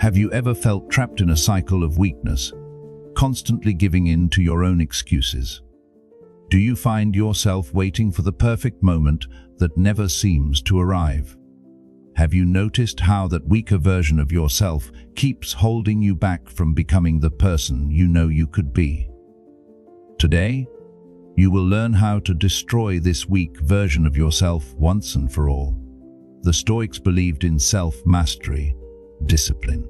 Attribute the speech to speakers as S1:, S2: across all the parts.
S1: Have you ever felt trapped in a cycle of weakness, constantly giving in to your own excuses? Do you find yourself waiting for the perfect moment that never seems to arrive? Have you noticed how that weaker version of yourself keeps holding you back from becoming the person you know you could be? Today, you will learn how to destroy this weak version of yourself once and for all. The Stoics believed in self-mastery, discipline,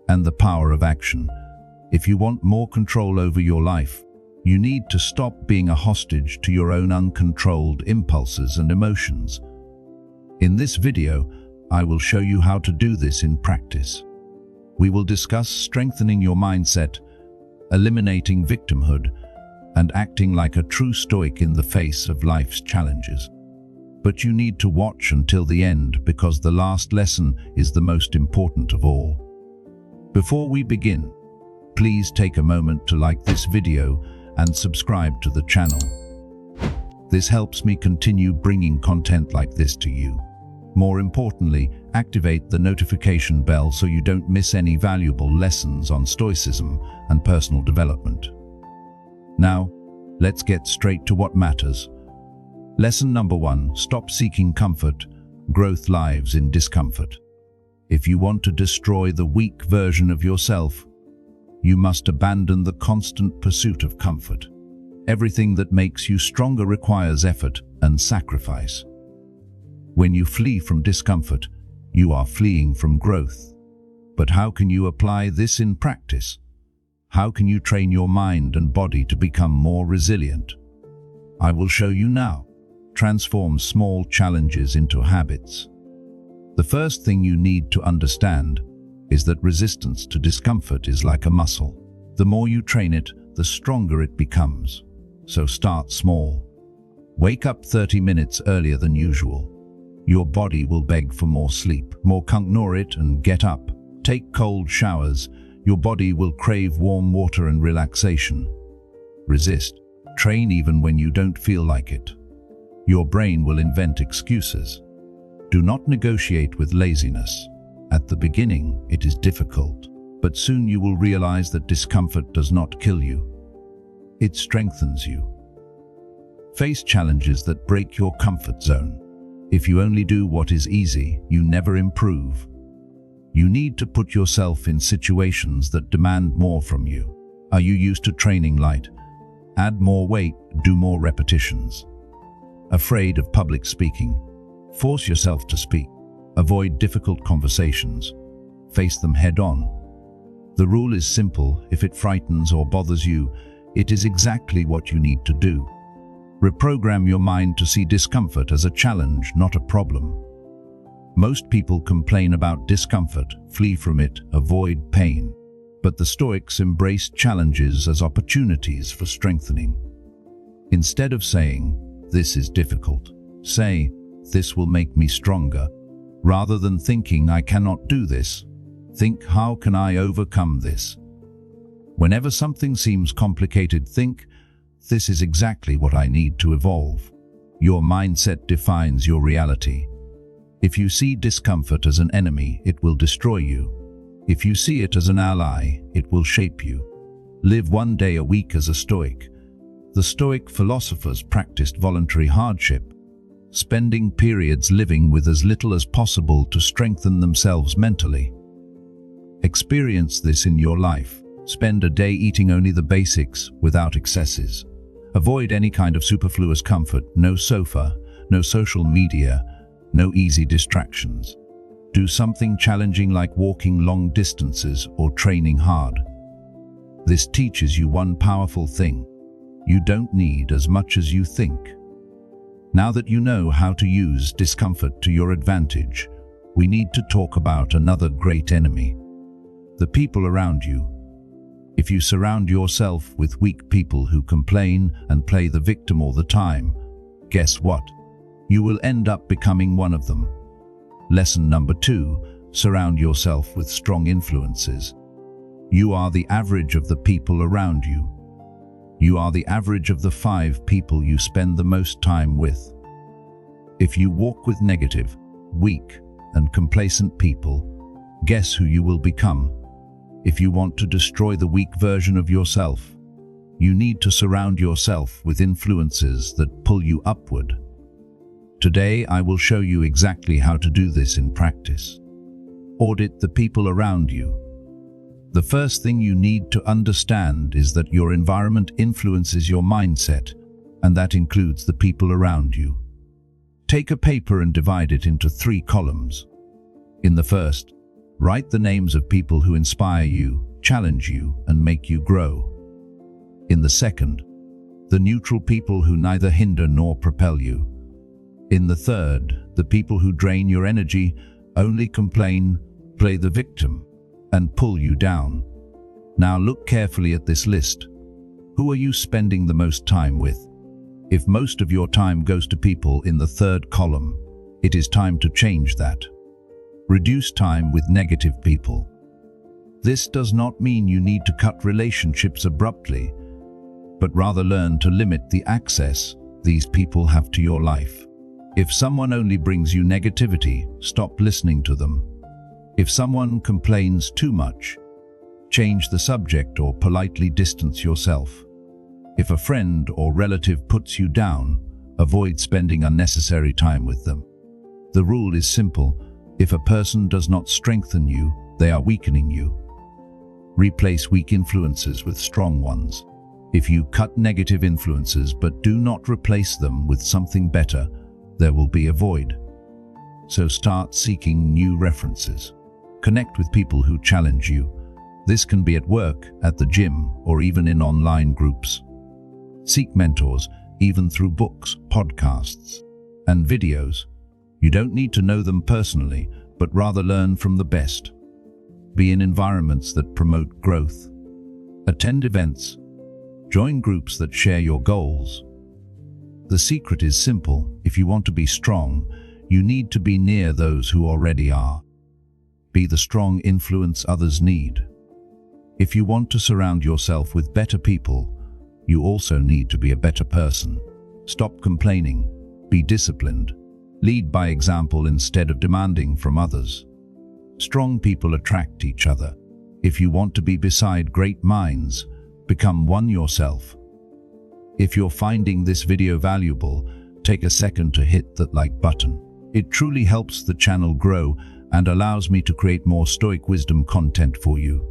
S1: and the power of action. If you want more control over your life, you need to stop being a hostage to your own uncontrolled impulses and emotions. In this video, I will show you how to do this in practice. We will discuss strengthening your mindset, eliminating victimhood, and acting like a true Stoic in the face of life's challenges. But you need to watch until the end because the last lesson is the most important of all. Before we begin, please take a moment to like this video and subscribe to the channel. This helps me continue bringing content like this to you. More importantly, activate the notification bell so you don't miss any valuable lessons on Stoicism and personal development. Now, let's get straight to what matters. Lesson number 1, stop seeking comfort. Growth lives in discomfort. If you want to destroy the weak version of yourself, you must abandon the constant pursuit of comfort. Everything that makes you stronger requires effort and sacrifice. When you flee from discomfort, you are fleeing from growth. But how can you apply this in practice? How can you train your mind and body to become more resilient? I will show you now. Transform small challenges into habits. The first thing you need to understand is that resistance to discomfort is like a muscle. The more you train it, the stronger it becomes. So start small. Wake up 30 minutes earlier than usual. Your body will beg for more sleep. Ignore it and get up. Take cold showers. Your body will crave warm water and relaxation. Resist. Train even when you don't feel like it. Your brain will invent excuses. Do not negotiate with laziness. At the beginning, it is difficult, but soon you will realize that discomfort does not kill you. It strengthens you. Face challenges that break your comfort zone. If you only do what is easy, you never improve. You need to put yourself in situations that demand more from you. Are you used to training light? Add more weight, do more repetitions. Afraid of public speaking? Force yourself to speak. Avoid difficult conversations. Face them head-on. The rule is simple. If it frightens or bothers you, it is exactly what you need to do. Reprogram your mind to see discomfort as a challenge, not a problem. Most people complain about discomfort, flee from it, avoid pain. But the Stoics embraced challenges as opportunities for strengthening. Instead of saying, "This is difficult," say, "This will make me stronger." Rather than thinking, "I cannot do this," think, "How can I overcome this?" Whenever something seems complicated, think, "This is exactly what I need to evolve." Your mindset defines your reality. If you see discomfort as an enemy, it will destroy you. If you see it as an ally, it will shape you. Live one day a week as a Stoic. The Stoic philosophers practiced voluntary hardship, spending periods living with as little as possible to strengthen themselves mentally. Experience this in your life. Spend a day eating only the basics without excesses. Avoid any kind of superfluous comfort. No sofa, no social media, no easy distractions. Do something challenging like walking long distances or training hard. This teaches you one powerful thing. You don't need as much as you think. Now that you know how to use discomfort to your advantage, we need to talk about another great enemy: the people around you. If you surround yourself with weak people who complain and play the victim all the time, guess what? You will end up becoming one of them. Lesson number 2, surround yourself with strong influences. You are the average of the people around you. You are the average of the 5 people you spend the most time with. If you walk with negative, weak, and complacent people, Guess who you will become. If you want to destroy the weak version of yourself, you need to surround yourself with influences that pull you upward. Today, I will show you exactly how to do this in practice. Audit the people around you. The first thing you need to understand is that your environment influences your mindset, and that includes the people around you. Take a paper and divide it into 3 columns. In the first, write the names of people who inspire you, challenge you, and make you grow. In the second, the neutral people who neither hinder nor propel you. In the third, the people who drain your energy, only complain, play the victim, and pull you down. Now look carefully at this list. Who are you spending the most time with? If most of your time goes to people in the third column, it is time to change that. Reduce time with negative people. This does not mean you need to cut relationships abruptly, but rather learn to limit the access these people have to your life. If someone only brings you negativity, stop listening to them. If someone complains too much, change the subject or politely distance yourself. If a friend or relative puts you down, avoid spending unnecessary time with them. The rule is simple: if a person does not strengthen you, they are weakening you. Replace weak influences with strong ones. If you cut negative influences but do not replace them with something better, there will be a void. So start seeking new references. Connect with people who challenge you. This can be at work, at the gym, or even in online groups. Seek mentors, even through books, podcasts, and videos. You don't need to know them personally, but rather learn from the best. Be in environments that promote growth. Attend events. Join groups that share your goals. The secret is simple: if you want to be strong, you need to be near those who already are. Be the strong influence others need. If you want to surround yourself with better people, you also need to be a better person. Stop complaining. Be disciplined. Lead by example instead of demanding from others. Strong people attract each other. If you want to be beside great minds, become one yourself. If you're finding this video valuable, take a second to hit that like button. It truly helps the channel grow and allows me to create more Stoic Wisdom content for you.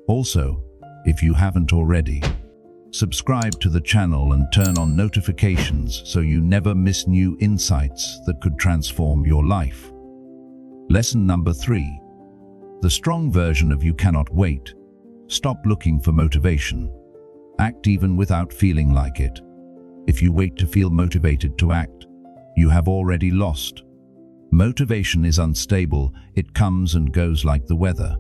S1: Also, if you haven't already, subscribe to the channel and turn on notifications so you never miss new insights that could transform your life. Lesson number 3. The strong version of you cannot wait. Stop looking for motivation. Act even without feeling like it. If you wait to feel motivated to act, you have already lost. Motivation is unstable. It comes and goes like the weather.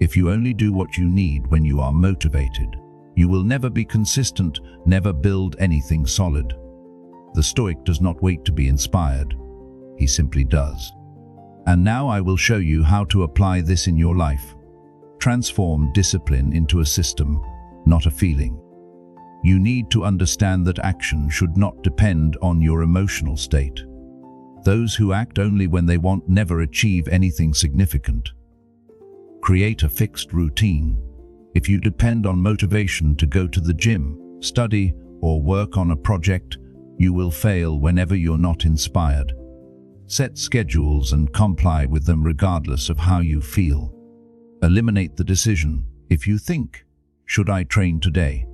S1: If you only do what you need when you are motivated, you will never be consistent, never build anything solid. The Stoic does not wait to be inspired. He simply does. And now I will show you how to apply this in your life. Transform discipline into a system, not a feeling. You need to understand that action should not depend on your emotional state. Those who act only when they want never achieve anything significant. Create a fixed routine. If you depend on motivation to go to the gym, study, or work on a project, you will fail whenever you're not inspired. Set schedules and comply with them regardless of how you feel. Eliminate the decision. If you think, "Should I train today?"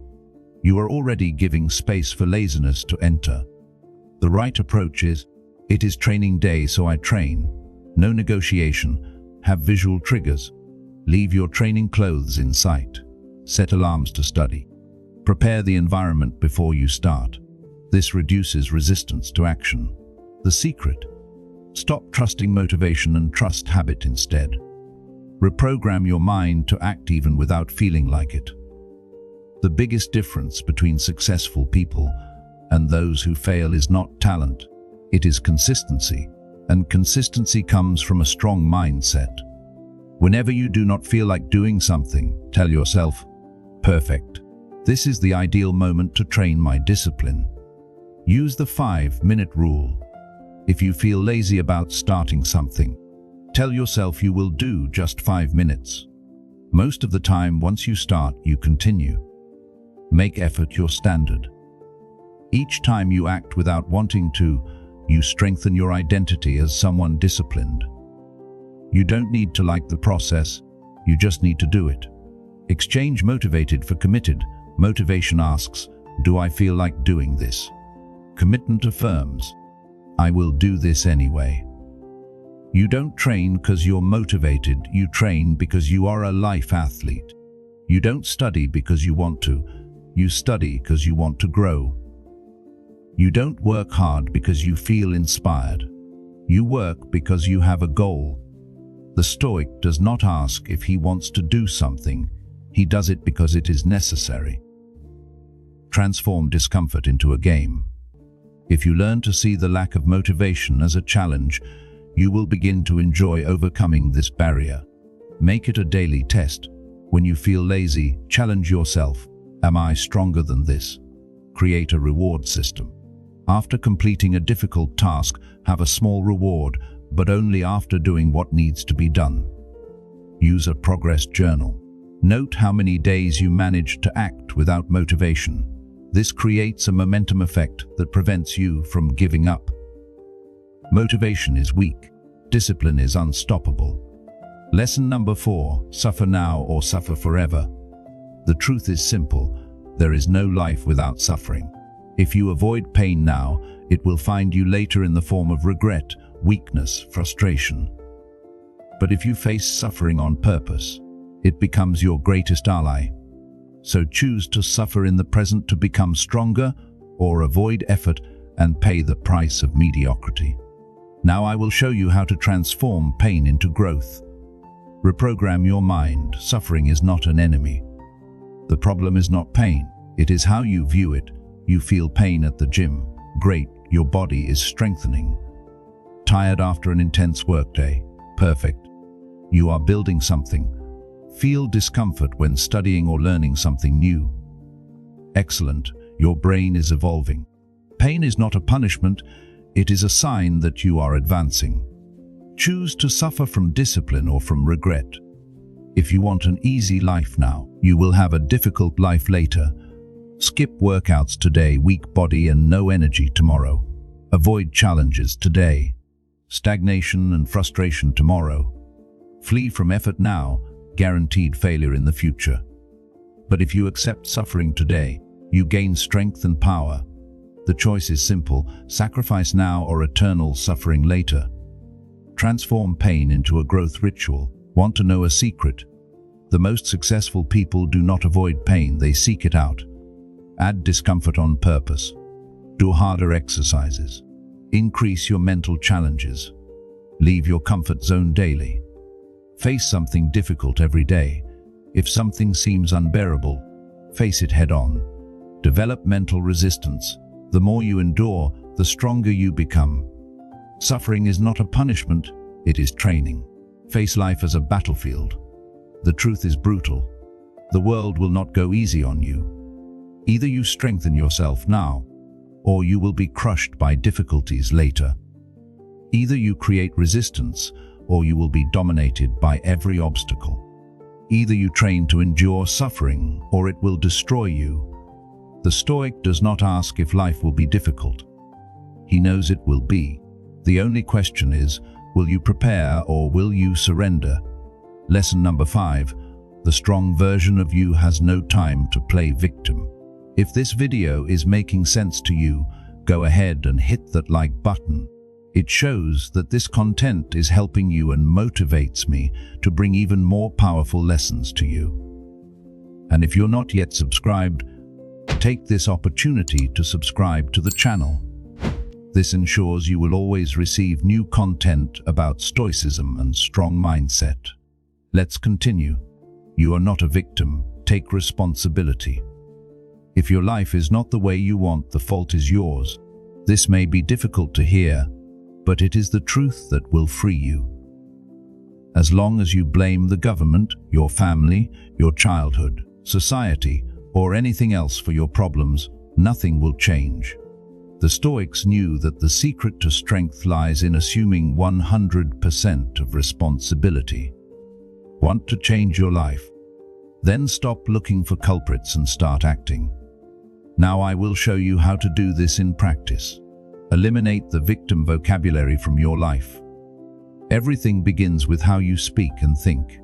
S1: you are already giving space for laziness to enter. The right approach is, "It is training day, so I train." No negotiation. Have visual triggers. Leave your training clothes in sight. Set alarms to study. Prepare the environment before you start. This reduces resistance to action. The secret: stop trusting motivation and trust habit instead. Reprogram your mind to act even without feeling like it. The biggest difference between successful people and those who fail is not talent, it is consistency, and consistency comes from a strong mindset. Whenever you do not feel like doing something, tell yourself, "Perfect. This is the ideal moment to train my discipline." Use the 5-minute rule. If you feel lazy about starting something, Tell yourself you will do just 5 minutes. Most of the time, once you start, you continue. Make effort your standard. Each time you act without wanting to, you strengthen your identity as someone disciplined. You don't need to like the process, you just need to do it. Exchange motivated for committed. Motivation asks, do I feel like doing this? Commitment affirms, I will do this anyway. You don't train because you're motivated, you train because you are a life athlete. You don't study because you want to, you study because you want to grow. You don't work hard because you feel inspired. You work because you have a goal. The Stoic does not ask if he wants to do something, he does it because it is necessary. Transform discomfort into a game. If you learn to see the lack of motivation as a challenge, you will begin to enjoy overcoming this barrier. Make it a daily test. When you feel lazy, challenge yourself. Am I stronger than this? Create a reward system. After completing a difficult task, have a small reward, but only after doing what needs to be done. Use a progress journal. Note how many days you managed to act without motivation. This creates a momentum effect that prevents you from giving up. Motivation is weak. Discipline is unstoppable. Lesson number 4, suffer now or suffer forever. The truth is simple. There is no life without suffering. If you avoid pain now, it will find you later in the form of regret, weakness, frustration. But if you face suffering on purpose, it becomes your greatest ally. So choose to suffer in the present to become stronger, or avoid effort and pay the price of mediocrity. Now I will show you how to transform pain into growth. Reprogram your mind. Suffering is not an enemy. The problem is not pain, it is how you view it. You feel pain at the gym. Great, your body is strengthening. Tired after an intense workday. Perfect. You are building something. Feel discomfort when studying or learning something new. Excellent, your brain is evolving. Pain is not a punishment, it is a sign that you are advancing. Choose to suffer from discipline or from regret. If you want an easy life now, you will have a difficult life later. Skip workouts today, weak body and no energy tomorrow. Avoid challenges today. Stagnation and frustration tomorrow. Flee from effort now, guaranteed failure in the future. But if you accept suffering today, you gain strength and power. The choice is simple, sacrifice now or eternal suffering later. Transform pain into a growth ritual. Want to know a secret? The most successful people do not avoid pain, they seek it out. Add discomfort on purpose. Do harder exercises. Increase your mental challenges. Leave your comfort zone daily. Face something difficult every day. If something seems unbearable, face it head on. Develop mental resistance. The more you endure, the stronger you become. Suffering is not a punishment, it is training. Face life as a battlefield. The truth is brutal. The world will not go easy on you. Either you strengthen yourself now, or you will be crushed by difficulties later. Either you create resistance, or you will be dominated by every obstacle. Either you train to endure suffering, or it will destroy you. The Stoic does not ask if life will be difficult. He knows it will be. The only question is, will you prepare or will you surrender? Lesson number 5, the strong version of you has no time to play victim. If this video is making sense to you, go ahead and hit that like button. It shows that this content is helping you and motivates me to bring even more powerful lessons to you. And if you're not yet subscribed, take this opportunity to subscribe to the channel. This ensures you will always receive new content about Stoicism and strong mindset. Let's continue. You are not a victim. Take responsibility. If your life is not the way you want, the fault is yours. This may be difficult to hear, but it is the truth that will free you. As long as you blame the government, your family, your childhood, society, or anything else for your problems, nothing will change. The Stoics knew that the secret to strength lies in assuming 100% of responsibility. Want to change your life? Then stop looking for culprits and start acting. Now I will show you how to do this in practice. Eliminate the victim vocabulary from your life. Everything begins with how you speak and think.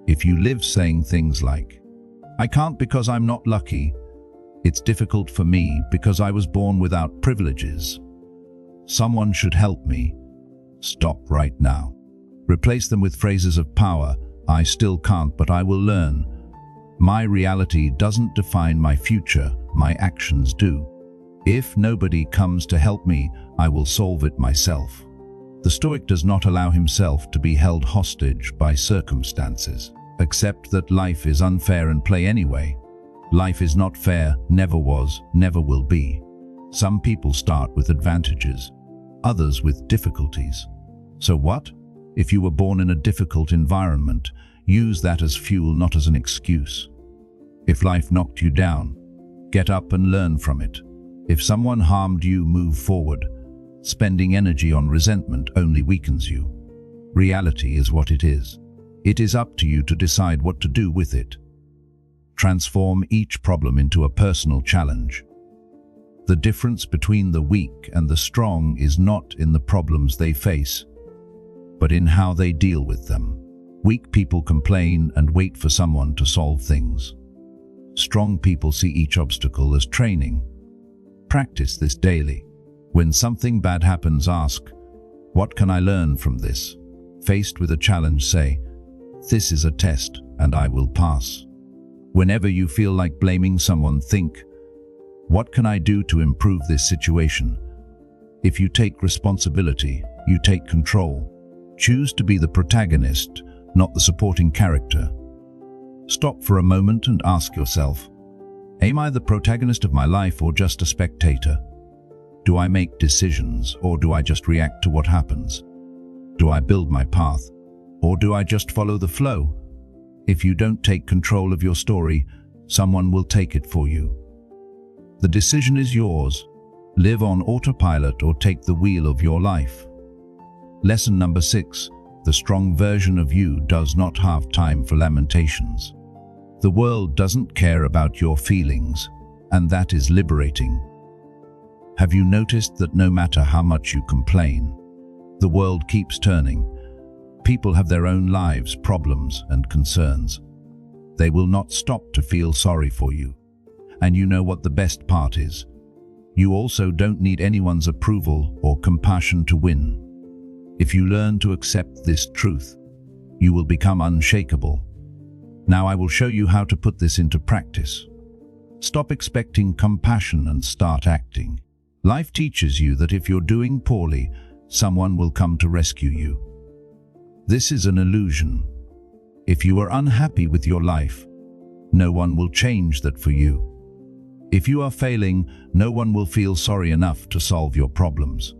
S1: If you live saying things like, "I can't because I'm not lucky," "It's difficult for me because I was born without privileges," "Someone should help me," stop right now. Replace them with phrases of power. "I still can't, but I will learn." "My reality doesn't define my future, my actions do." "If nobody comes to help me, I will solve it myself." The Stoic does not allow himself to be held hostage by circumstances. Accept that life is unfair and play anyway. Life is not fair, never was, never will be. Some people start with advantages, others with difficulties. So what? If you were born in a difficult environment, use that as fuel, not as an excuse. If life knocked you down, get up and learn from it. If someone harmed you, move forward. Spending energy on resentment only weakens you. Reality is what it is. It is up to you to decide what to do with it. Transform each problem into a personal challenge. The difference between the weak and the strong is not in the problems they face, but in how they deal with them. Weak people complain and wait for someone to solve things. Strong people see each obstacle as training. Practice this daily. When something bad happens, ask, "What can I learn from this?" Faced with a challenge, say, "This is a test and I will pass." Whenever you feel like blaming someone, think, "What can I do to improve this situation?" If you take responsibility, you take control. Choose to be the protagonist, not the supporting character. Stop for a moment and ask yourself, am I the protagonist of my life or just a spectator? Do I make decisions or do I just react to what happens? Do I build my path or do I just follow the flow? If you don't take control of your story, someone will take it for you. The decision is yours. Live on autopilot or take the wheel of your life. Lesson number 6. The strong version of you does not have time for lamentations. The world doesn't care about your feelings, and that is liberating. Have you noticed that no matter how much you complain, the world keeps turning? People have their own lives, problems, and concerns. They will not stop to feel sorry for you. And you know what the best part is? You also don't need anyone's approval or compassion to win. If you learn to accept this truth, you will become unshakable. Now I will show you how to put this into practice. Stop expecting compassion and start acting. Life teaches you that if you're doing poorly, someone will come to rescue you. This is an illusion. If you are unhappy with your life, no one will change that for you. If you are failing, no one will feel sorry enough to solve your problems.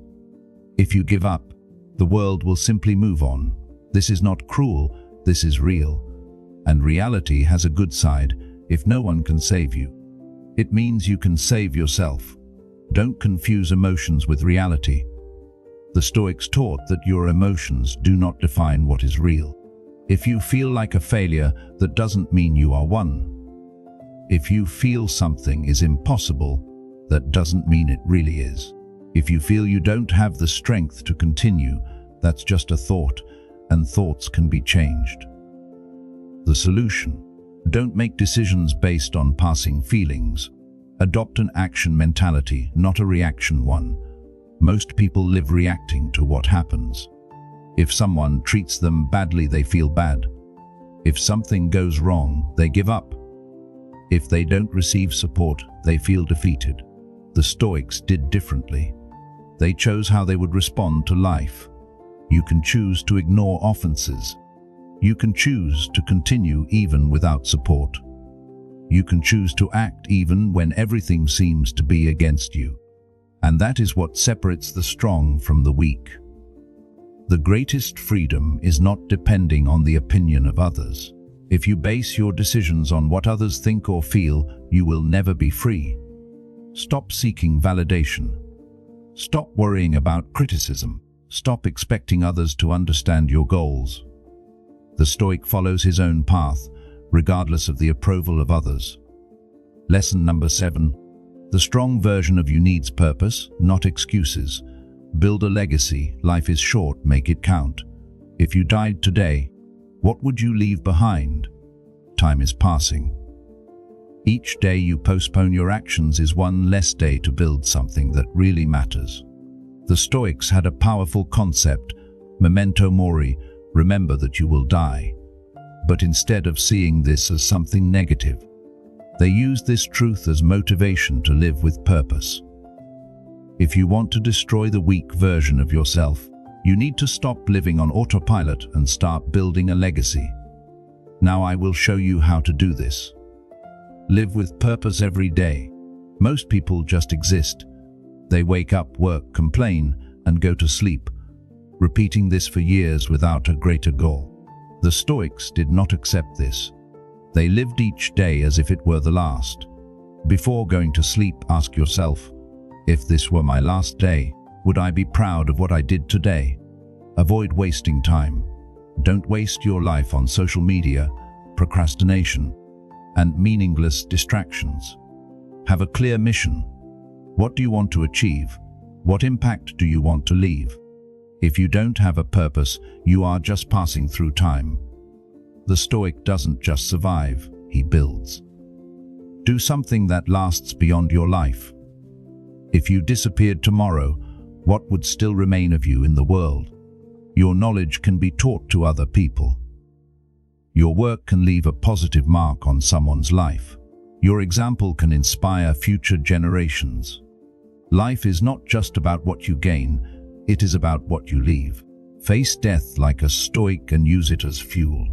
S1: If you give up, the world will simply move on. This is not cruel, this is real. And reality has a good side. If no one can save you, it means you can save yourself. Don't confuse emotions with reality. The Stoics taught that your emotions do not define what is real. If you feel like a failure, that doesn't mean you are one. If you feel something is impossible, that doesn't mean it really is. If you feel you don't have the strength to continue, that's just a thought, and thoughts can be changed. The solution: don't make decisions based on passing feelings. Adopt an action mentality, not a reaction one. Most people live reacting to what happens. If someone treats them badly, they feel bad. If something goes wrong, they give up. If they don't receive support, they feel defeated. The Stoics did differently. They chose how they would respond to life. You can choose to ignore offenses. You can choose to continue even without support. You can choose to act even when everything seems to be against you. And that is what separates the strong from the weak. The greatest freedom is not depending on the opinion of others. If you base your decisions on what others think or feel, you will never be free. Stop seeking validation. Stop worrying about criticism. Stop expecting others to understand your goals. The Stoic follows his own path, regardless of the approval of others. Lesson number 7. The strong version of you needs purpose, not excuses. Build a legacy. Life is short, make it count. If you died today, what would you leave behind? Time is passing. Each day you postpone your actions is one less day to build something that really matters. The Stoics had a powerful concept, memento mori, remember that you will die. But instead of seeing this as something negative, they used this truth as motivation to live with purpose. If you want to destroy the weak version of yourself, you need to stop living on autopilot and start building a legacy. Now I will show you how to do this. Live with purpose every day. Most people just exist. They wake up, work, complain, and go to sleep, repeating this for years without a greater goal. The Stoics did not accept this. They lived each day as if it were the last. Before going to sleep, ask yourself, if this were my last day, would I be proud of what I did today? Avoid wasting time. Don't waste your life on social media, procrastination, and meaningless distractions. Have a clear mission. What do you want to achieve? What impact do you want to leave? If you don't have a purpose, you are just passing through time. The Stoic doesn't just survive, he builds. Do something that lasts beyond your life. If you disappeared tomorrow, what would still remain of you in the world? Your knowledge can be taught to other people. Your work can leave a positive mark on someone's life. Your example can inspire future generations. Life is not just about what you gain, it is about what you leave. Face death like a Stoic and use it as fuel.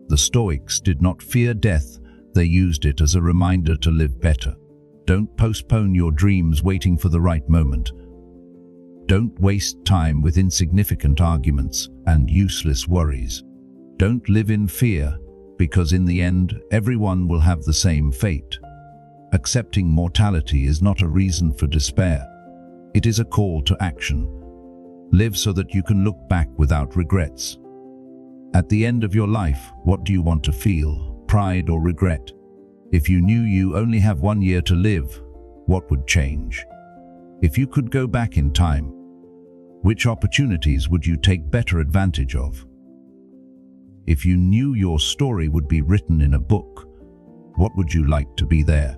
S1: The Stoics did not fear death, they used it as a reminder to live better. Don't postpone your dreams waiting for the right moment. Don't waste time with insignificant arguments and useless worries. Don't live in fear, because in the end, everyone will have the same fate. Accepting mortality is not a reason for despair. It is a call to action. Live so that you can look back without regrets. At the end of your life, what do you want to feel? Pride or regret? If you knew you only have 1 year to live, what would change? If you could go back in time, which opportunities would you take better advantage of? If you knew your story would be written in a book, what would you like to be there?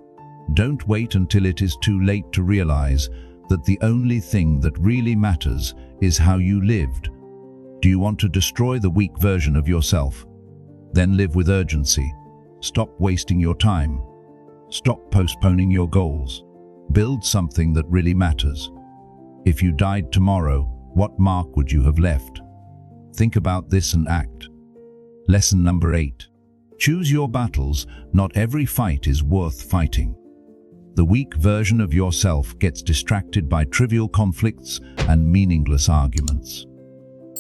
S1: Don't wait until it is too late to realize that the only thing that really matters is how you lived. Do you want to destroy the weak version of yourself? Then live with urgency. Stop wasting your time. Stop postponing your goals. Build something that really matters. If you died tomorrow, what mark would you have left? Think about this and act. Lesson number 8. Choose your battles. Not every fight is worth fighting. The weak version of yourself gets distracted by trivial conflicts and meaningless arguments.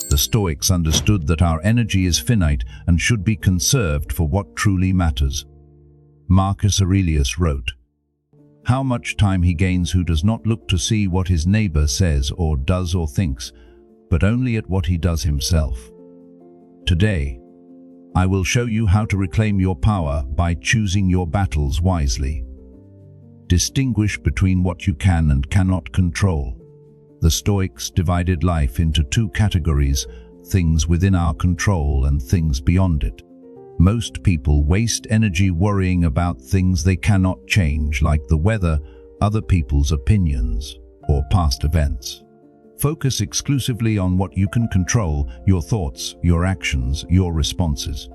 S1: The Stoics understood that our energy is finite and should be conserved for what truly matters. Marcus Aurelius wrote, "How much time he gains who does not look to see what his neighbor says or does or thinks, but only at what he does himself." Today, I will show you how to reclaim your power by choosing your battles wisely. Distinguish between what you can and cannot control. The Stoics divided life into two categories, things within our control and things beyond it. Most people waste energy worrying about things they cannot change, like the weather, other people's opinions, or past events. Focus exclusively on what you can control, your thoughts, your actions, your responses.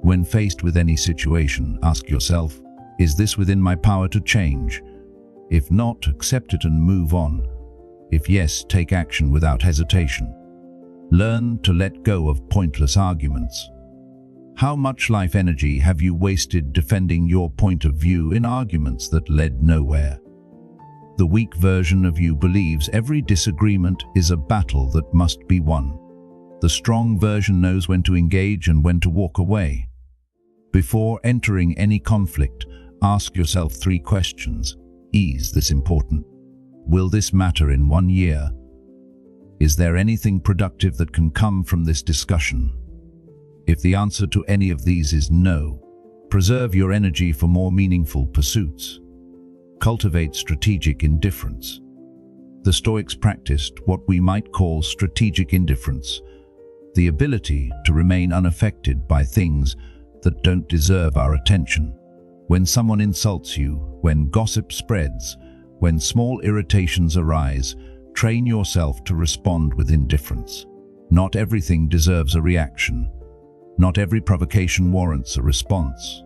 S1: When faced with any situation, ask yourself, is this within my power to change? If not, accept it and move on. If yes, take action without hesitation. Learn to let go of pointless arguments. How much life energy have you wasted defending your point of view in arguments that led nowhere? The weak version of you believes every disagreement is a battle that must be won. The strong version knows when to engage and when to walk away. Before entering any conflict, ask yourself 3 questions. Is this important? Will this matter in 1 year? Is there anything productive that can come from this discussion? If the answer to any of these is no, preserve your energy for more meaningful pursuits. Cultivate strategic indifference. The Stoics practiced what we might call strategic indifference, the ability to remain unaffected by things that don't deserve our attention. When someone insults you, when gossip spreads, when small irritations arise, train yourself to respond with indifference. Not everything deserves a reaction. Not every provocation warrants a response.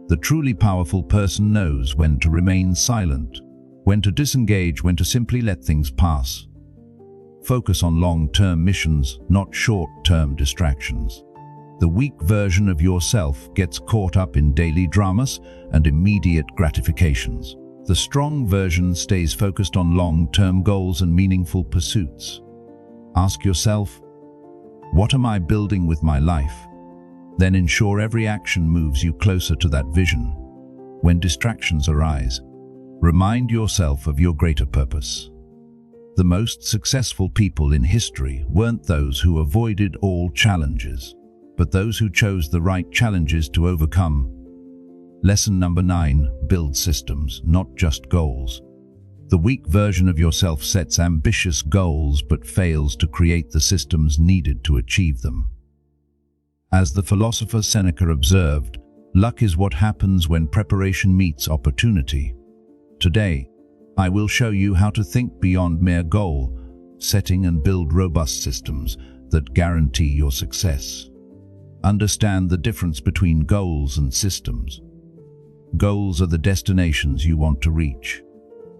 S1: The truly powerful person knows when to remain silent, when to disengage, when to simply let things pass. Focus on long-term missions, not short-term distractions. The weak version of yourself gets caught up in daily dramas and immediate gratifications. The strong version stays focused on long-term goals and meaningful pursuits. Ask yourself, what am I building with my life? Then ensure every action moves you closer to that vision. When distractions arise, remind yourself of your greater purpose. The most successful people in history weren't those who avoided all challenges, but those who chose the right challenges to overcome. Lesson number 9, build systems, not just goals. The weak version of yourself sets ambitious goals but fails to create the systems needed to achieve them. As the philosopher Seneca observed, luck is what happens when preparation meets opportunity. Today, I will show you how to think beyond mere goal setting and build robust systems that guarantee your success. Understand the difference between goals and systems. Goals are the destinations you want to reach.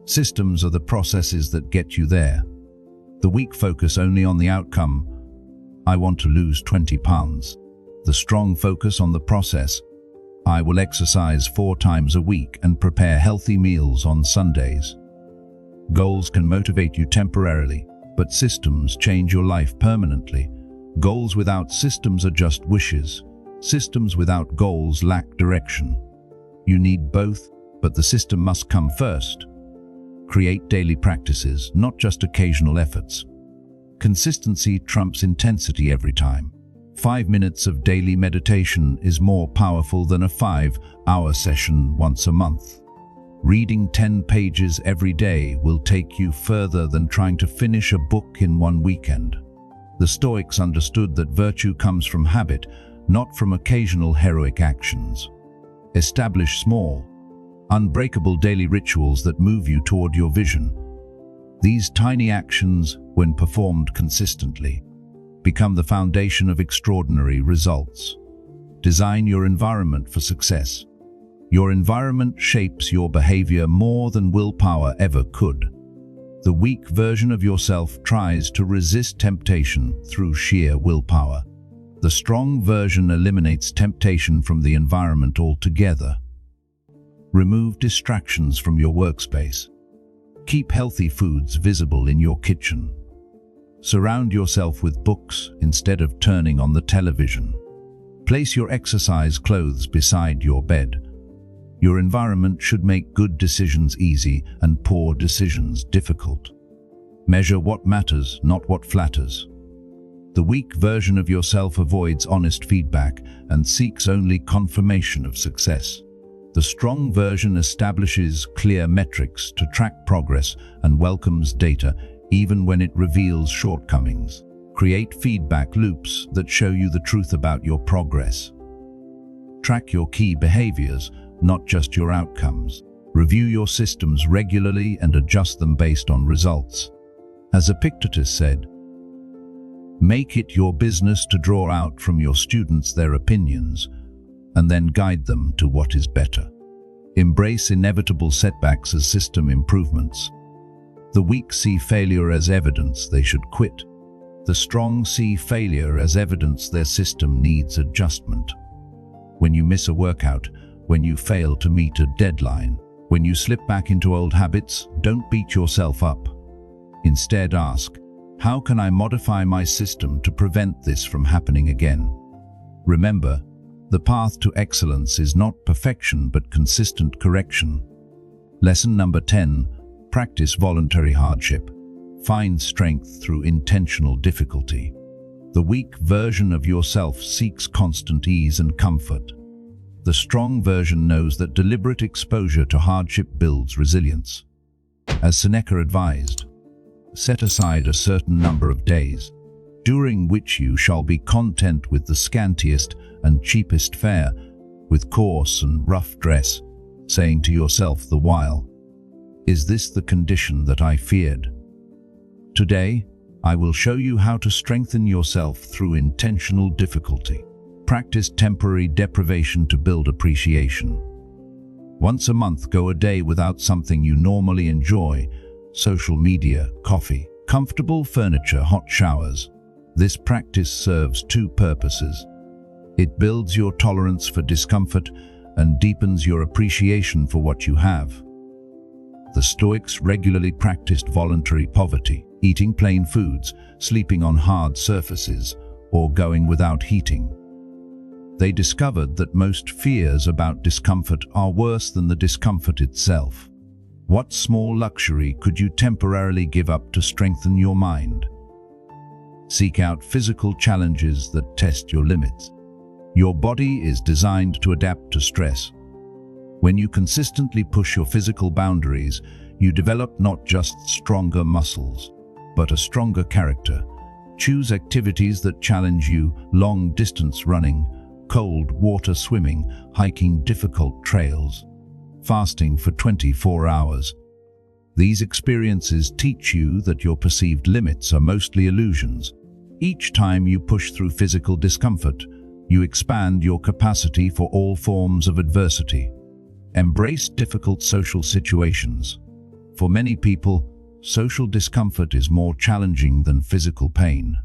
S1: Systems are the processes that get you there. The weak focus only on the outcome. I want to lose 20 pounds. The strong focus on the process. I will exercise 4 times a week and prepare healthy meals on Sundays. Goals can motivate you temporarily, but systems change your life permanently. Goals without systems are just wishes. Systems without goals lack direction. You need both, but the system must come first. Create daily practices, not just occasional efforts. Consistency trumps intensity every time. 5 minutes of daily meditation is more powerful than a 5-hour session once a month. Reading 10 pages every day will take you further than trying to finish a book in 1 weekend. The Stoics understood that virtue comes from habit, not from occasional heroic actions. Establish small, unbreakable daily rituals that move you toward your vision. These tiny actions, when performed consistently, become the foundation of extraordinary results. Design your environment for success. Your environment shapes your behavior more than willpower ever could. The weak version of yourself tries to resist temptation through sheer willpower. The strong version eliminates temptation from the environment altogether. Remove distractions from your workspace. Keep healthy foods visible in your kitchen. Surround yourself with books instead of turning on the television. Place your exercise clothes beside your bed. Your environment should make good decisions easy and poor decisions difficult. Measure what matters, not what flatters. The weak version of yourself avoids honest feedback and seeks only confirmation of success. The strong version establishes clear metrics to track progress and welcomes data even when it reveals shortcomings. Create feedback loops that show you the truth about your progress. Track your key behaviors, not just your outcomes. Review your systems regularly and adjust them based on results. As Epictetus said, make it your business to draw out from your students their opinions and then guide them to what is better. Embrace inevitable setbacks as system improvements. The weak see failure as evidence they should quit. The strong see failure as evidence their system needs adjustment. When you miss a workout, when you fail to meet a deadline, when you slip back into old habits, don't beat yourself up. Instead ask, how can I modify my system to prevent this from happening again? Remember, the path to excellence is not perfection but consistent correction. Lesson number 10. Practice voluntary hardship. Find strength through intentional difficulty. The weak version of yourself seeks constant ease and comfort. The strong version knows that deliberate exposure to hardship builds resilience. As Seneca advised, set aside a certain number of days, during which you shall be content with the scantiest and cheapest fare, with coarse and rough dress, saying to yourself the while, "Is this the condition that I feared?" Today, I will show you how to strengthen yourself through intentional difficulty. Practice temporary deprivation to build appreciation. Once a month, go a day without something you normally enjoy: social media, coffee, comfortable furniture, hot showers. This practice serves two purposes. It builds your tolerance for discomfort and deepens your appreciation for what you have. The Stoics regularly practiced voluntary poverty, eating plain foods, sleeping on hard surfaces, or going without heating. They discovered that most fears about discomfort are worse than the discomfort itself. What small luxury could you temporarily give up to strengthen your mind? Seek out physical challenges that test your limits. Your body is designed to adapt to stress. When you consistently push your physical boundaries, you develop not just stronger muscles, but a stronger character. Choose activities that challenge you: long-distance running, cold water swimming, hiking difficult trails, fasting for 24 hours. These experiences teach you that your perceived limits are mostly illusions. Each time you push through physical discomfort, you expand your capacity for all forms of adversity. Embrace difficult social situations. For many people, social discomfort is more challenging than physical pain.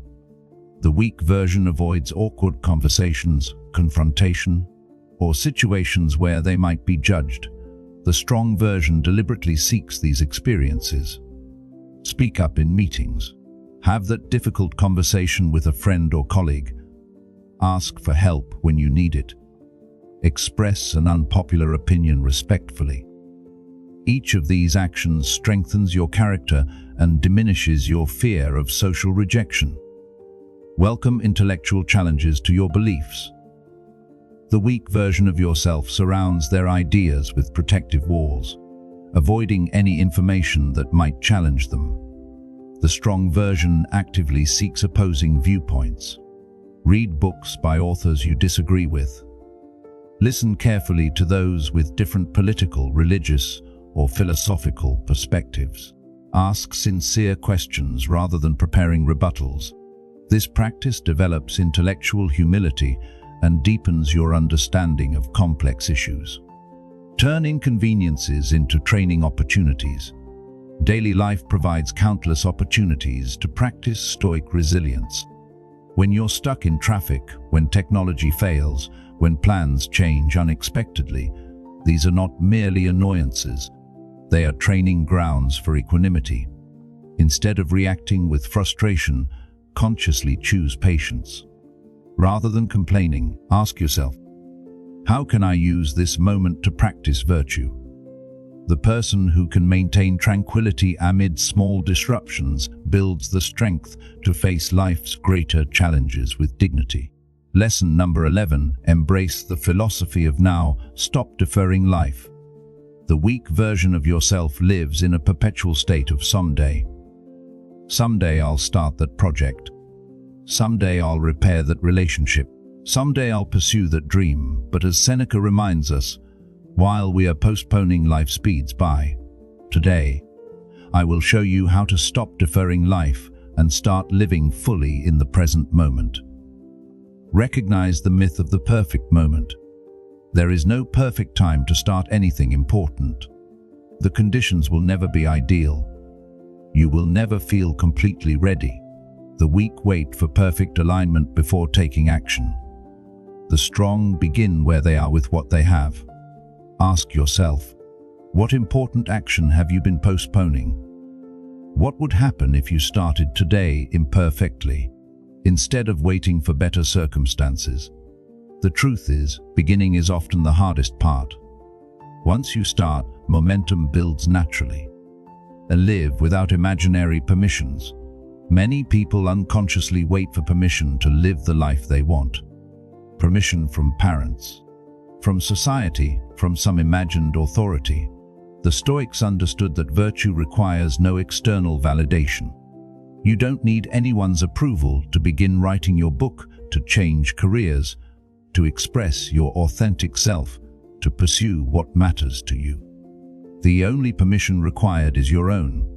S1: The weak version avoids awkward conversations, confrontation, or situations where they might be judged. The strong version deliberately seeks these experiences. Speak up in meetings. Have that difficult conversation with a friend or colleague. Ask for help when you need it. Express an unpopular opinion respectfully. Each of these actions strengthens your character and diminishes your fear of social rejection. Welcome intellectual challenges to your beliefs. The weak version of yourself surrounds their ideas with protective walls, avoiding any information that might challenge them. The strong version actively seeks opposing viewpoints. Read books by authors you disagree with. Listen carefully to those with different political, religious, or philosophical perspectives. Ask sincere questions rather than preparing rebuttals. This practice develops intellectual humility and deepens your understanding of complex issues. Turn inconveniences into training opportunities. Daily life provides countless opportunities to practice stoic resilience. When you're stuck in traffic, when technology fails, when plans change unexpectedly, these are not merely annoyances. They are training grounds for equanimity. Instead of reacting with frustration, consciously choose patience. Rather than complaining, ask yourself, how can I use this moment to practice virtue? The person who can maintain tranquility amid small disruptions builds the strength to face life's greater challenges with dignity. Lesson number 11, embrace the philosophy of now, stop deferring life. The weak version of yourself lives in a perpetual state of someday. Someday I'll start that project. Someday I'll repair that relationship. Someday I'll pursue that dream. But as Seneca reminds us, while we are postponing, life speeds by. Today, I will show you how to stop deferring life and start living fully in the present moment. Recognize the myth of the perfect moment. There is no perfect time to start anything important. The conditions will never be ideal. You will never feel completely ready. The weak wait for perfect alignment before taking action. The strong begin where they are with what they have. Ask yourself, what important action have you been postponing? What would happen if you started today imperfectly, instead of waiting for better circumstances? The truth is, beginning is often the hardest part. Once you start, momentum builds naturally. and live without imaginary permissions. Many people unconsciously wait for permission to live the life they want. Permission from parents, from society, from some imagined authority. The Stoics understood that virtue requires no external validation. You don't need anyone's approval to begin writing your book, to change careers, to express your authentic self, to pursue what matters to you. The only permission required is your own.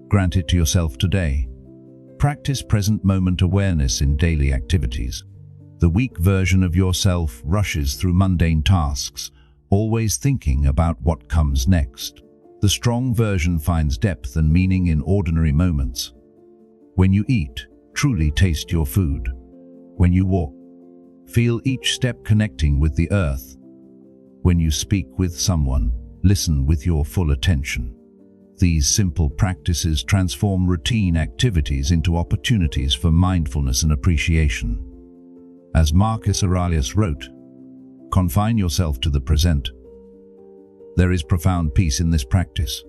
S1: Grant it to yourself today. Practice present moment awareness in daily activities. The weak version of yourself rushes through mundane tasks, always thinking about what comes next. The strong version finds depth and meaning in ordinary moments. When you eat, truly taste your food. When you walk, feel each step connecting with the earth. When you speak with someone, listen with your full attention. These simple practices transform routine activities into opportunities for mindfulness and appreciation. As Marcus Aurelius wrote, "Confine yourself to the present." There is profound peace in this practice.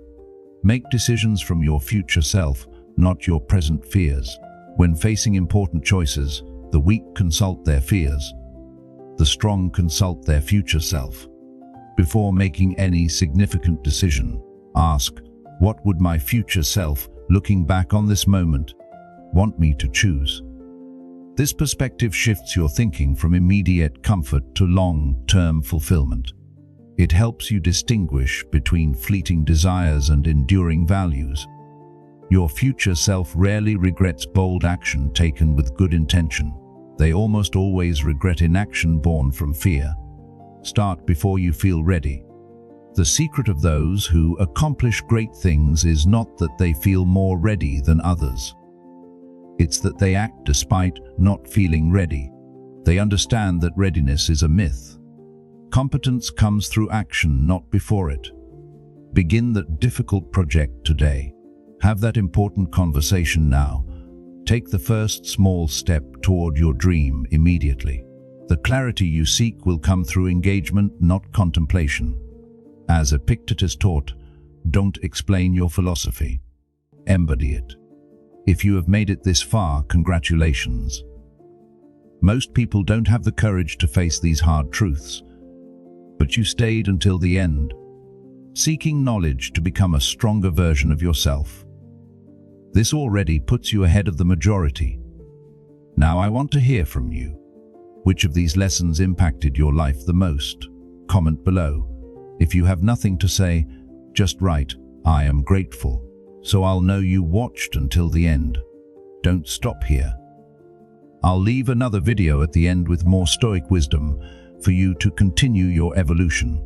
S1: Make decisions from your future self, not your present fears. When facing important choices, the weak consult their fears. The strong consult their future self. Before making any significant decision, ask, what would my future self, looking back on this moment, want me to choose? This perspective shifts your thinking from immediate comfort to long-term fulfillment. It helps you distinguish between fleeting desires and enduring values. Your future self rarely regrets bold action taken with good intention. They almost always regret inaction born from fear. Start before you feel ready. The secret of those who accomplish great things is not that they feel more ready than others. It's that they act despite not feeling ready. They understand that readiness is a myth. Competence comes through action, not before it. Begin that difficult project today. Have that important conversation now. Take the first small step toward your dream immediately. The clarity you seek will come through engagement, not contemplation. As Epictetus taught, don't explain your philosophy. Embody it. If you have made it this far, congratulations. Most people don't have the courage to face these hard truths, but you stayed until the end, seeking knowledge to become a stronger version of yourself. This already puts you ahead of the majority. Now I want to hear from you. Which of these lessons impacted your life the most? Comment below. If you have nothing to say, just write, "I am grateful," so I'll know you watched until the end. Don't stop here. I'll leave another video at the end with more Stoic wisdom for you to continue your evolution.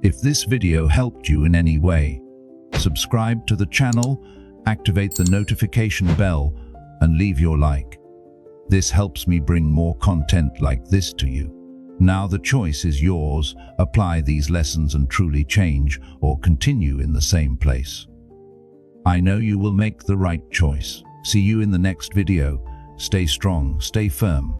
S1: If this video helped you in any way, subscribe to the channel, activate the notification bell, and leave your like. This helps me bring more content like this to you. Now the choice is yours. Apply these lessons and truly change, or continue in the same place. I know you will make the right choice. See you in the next video. Stay strong, stay firm.